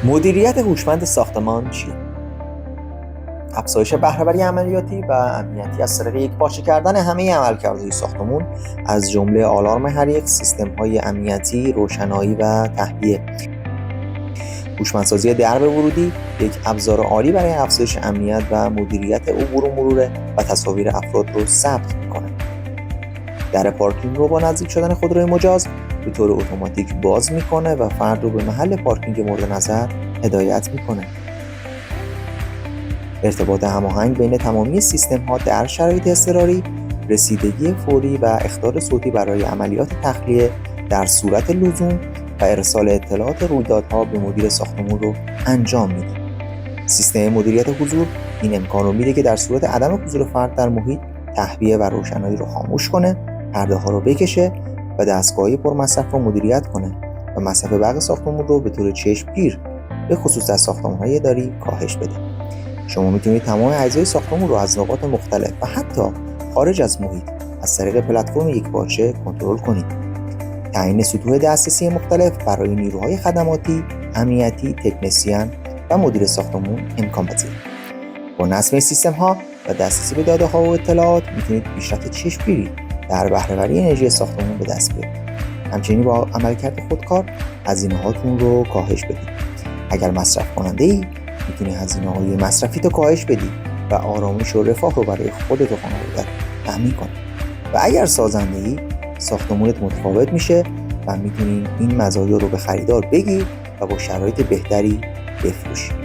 مدیریت هوشمند ساختمان چیه؟ افزایش بهره‌وری عملیاتی و امنیتی از طریق یکپارچه کردن همه عملکردهای ساختمان از جمله آلارم حریق، سیستم‌های امنیتی، روشنایی و تهویه. هوشمندسازی درب ورودی یک ابزار عالی برای افزایش امنیت و مدیریت عبور و مرور و تصاویر افراد رو ثبت می‌کنه. در پارکینگ رو با نزدیک شدن خودروی مجاز به طور اتوماتیک باز می‌کنه و فرد رو به محل پارکینگ مورد نظر هدایت می‌کنه. ارتباط هماهنگ بین تمامی سیستم‌ها در شرایط اضطراری، رسیدگی فوری و اخطار صوتی برای عملیات تخلیه در صورت لزوم و ارسال اطلاعات رویدادها به مدیر ساختمان رو انجام میده. سیستم مدیریت حضور این امکان رو میده که در صورت عدم حضور فرد در محیط، تهویه و روشنایی رو خاموش کنه، پرده‌ها رو بکشه و دستگاه‌های پرمصرف رو مدیریت کنه و مصرف برق ساختمان رو به طور چشمگیر به خصوص در ساختمان‌های اداری کاهش بده. شما میتونید تمام اجزای ساختمان رو از نقاط مختلف و حتی خارج از محیط از طریق پلتفرم یکپارچه کنترل کنید. تعیین سطوح دسترسی مختلف برای نیروهای خدماتی، امنیتی، تکنسین و مدیر ساختمان امکان پذیره. با نصب این سیستم‌ها و دسترسی به داده‌ها و اطلاعات میتونید پیشرفت چشمگیری در بهره‌وری انرژی ساختمان به دست بیارید. همچنین با عملکرد خودکار هزینه‌هاتون رو کاهش بدید. اگر مصرف کننده‌ای میتونی هزینه‌های مصرفی تو کاهش بدی و آرامش و رفاه رو برای خودت و خانواده‌ات تامین کنی. و اگر سازنده‌ای، ساختمانت متفاوت میشه و میتونی این مزایا رو به خریدار بگی و با شرایط بهتری بفروشی.